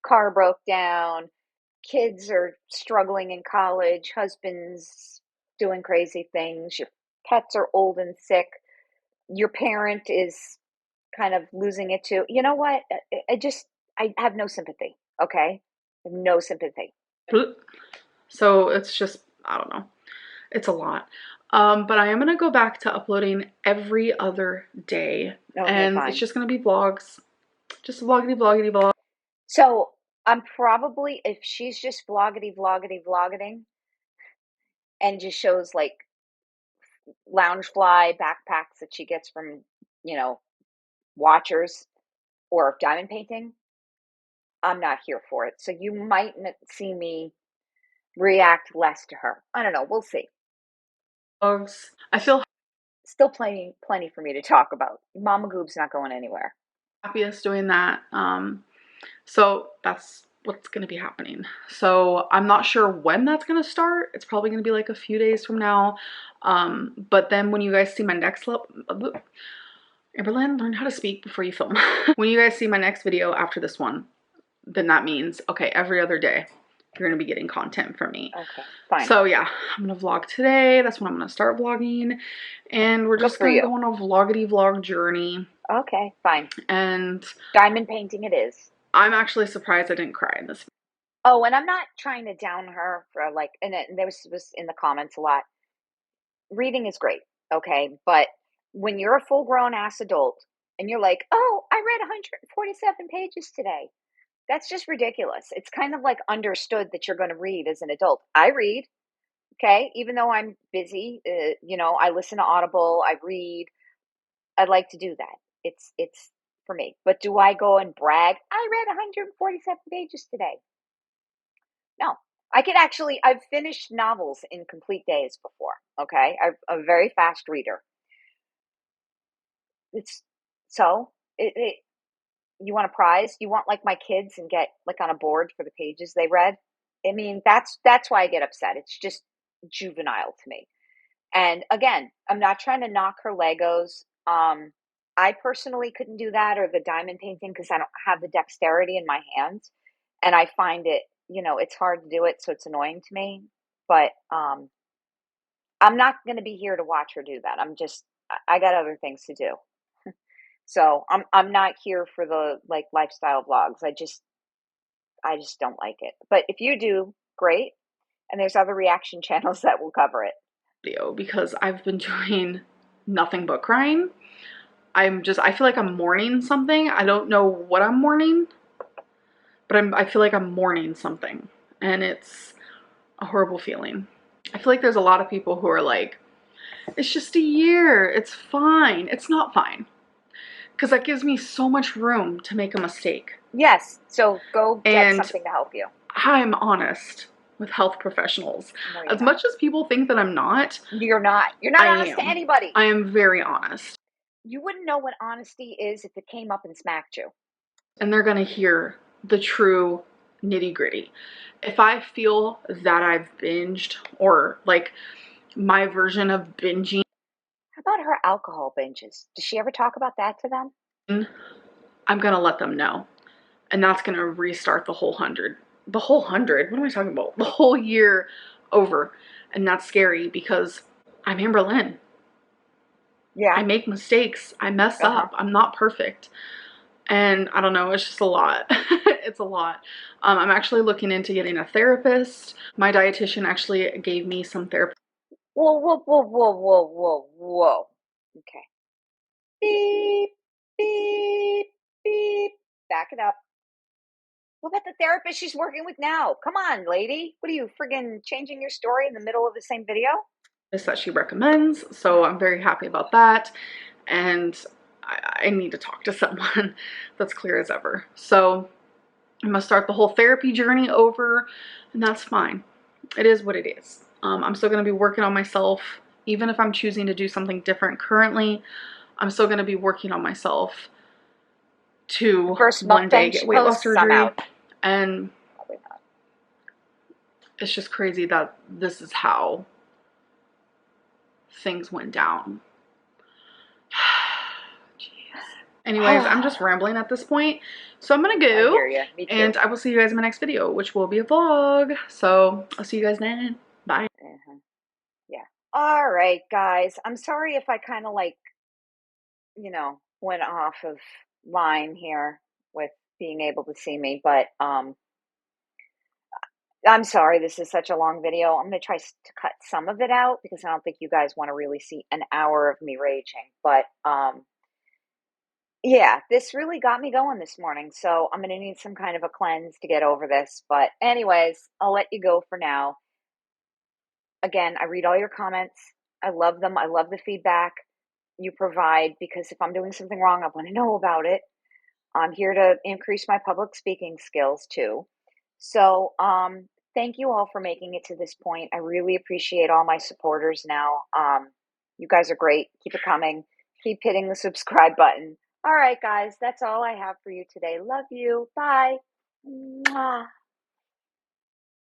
car broke down, kids are struggling in college, husband's doing crazy things, your pets are old and sick, your parent is kind of losing it too. You know what? I have no sympathy. Okay. I have no sympathy. so it's just, I don't know. It's a lot. But I am going to go back to uploading every other day. Okay, And fine. it's just going to be vlogs. Just vloggity, vloggity, vlog. So I'm probably, if she's just vlogging and just shows like Loungefly backpacks that she gets from, watchers or diamond painting, I'm not here for it. So you might see me react less to her. I don't know. We'll see. Vlogs. I feel Still plenty for me to talk about. Mama Goob's not going anywhere. happiest doing that. So that's what's going to be happening. So I'm not sure when that's going to start. It's probably going to be like a few days from now. But then when you guys see my next Amberlynn, learn how to speak before you film. When you guys see my next video after this one, then that means, okay, every other day you're going to be getting content from me. Okay, fine. So yeah, I'm going to vlog today. That's when I'm going to start vlogging. And we're just going to go on a vloggity vlog journey. Okay, fine. And diamond painting it is. I'm actually surprised I didn't cry in this video. Oh, and I'm not trying to down her for like, and there was in the comments a lot. Reading is great, okay, but when you're a full grown ass adult and you're like, oh, I read 147 pages today, that's just ridiculous. It's kind of like understood that you're going to read as an adult. I read, okay, even though I'm busy, I listen to Audible, I read. I like to do that. It's for me. But do I go and brag? I read 147 pages today. No. I've finished novels in complete days before. Okay. I'm a very fast reader. It's so you want a prize? You want like my kids and get like on a board for the pages they read? I mean, that's why I get upset. It's just juvenile to me. And again, I'm not trying to knock her Legos. I personally couldn't do that or the diamond painting because I don't have the dexterity in my hands. And I find it, it's hard to do it, so it's annoying to me. But I'm not going to be here to watch her do that. I got other things to do. So I'm not here for the like lifestyle vlogs. I just don't like it. But if you do, great. And there's other reaction channels that will cover it. Video because I've been doing nothing but crying. I feel like I'm mourning something. I don't know what I'm mourning, but I feel like I'm mourning something, and it's a horrible feeling. I feel like there's a lot of people who are like, it's just a year, it's fine. It's not fine. Because that gives me so much room to make a mistake. Yes, so go get something to help you. I'm honest with health professionals. No, as much as people think that I'm not. You're not. You're not honest to anybody. I am very honest. You wouldn't know what honesty is if it came up and smacked you. And they're going to hear the true nitty gritty. If I feel that I've binged or like my version of binging. about her alcohol binges? Does she ever talk about that to them? I'm gonna let them know. And that's gonna restart the whole 100. The whole 100? What am I talking about? The whole year over. And that's scary because I'm Amberlynn. Yeah. I make mistakes. I mess Uh-huh. up. I'm not perfect. And I don't know, it's just a lot. It's a lot. I'm actually looking into getting a therapist. My dietitian actually gave me some therapy. Whoa, whoa, whoa, whoa, whoa, whoa, whoa. Okay. Beep, beep, beep. Back it up. What about the therapist she's working with now? Come on, lady. What are you, friggin' changing your story in the middle of the same video? That she recommends, so I'm very happy about that. And I need to talk to someone that's clear as ever. So I'm gonna start the whole therapy journey over, and that's fine. It is what it is. I'm still gonna be working on myself, even if I'm choosing to do something different currently. I'm still gonna be working on myself to First one day mukbang get she weight loss posts, I'm surgery. out. And Probably not. it's just crazy that this is how things went down. Anyways, I'm just rambling at this point. So I'm gonna I go. hear you. Me too. And I will see you guys in my next video, which will be a vlog. So I'll see you guys then. Bye. Uh-huh. Yeah. All right, guys. I'm sorry if I kind of like, went off of line here with being able to see me, but I'm sorry this is such a long video. I'm going to try to cut some of it out because I don't think you guys want to really see an hour of me raging. But yeah, this really got me going this morning. So I'm going to need some kind of a cleanse to get over this. But anyways, I'll let you go for now. Again, I read all your comments. I love them. I love the feedback you provide because if I'm doing something wrong, I want to know about it. I'm here to increase my public speaking skills too. So, thank you all for making it to this point. I really appreciate all my supporters now. You guys are great. Keep it coming. Keep hitting the subscribe button. All right, guys, that's all I have for you today. Love you. Bye.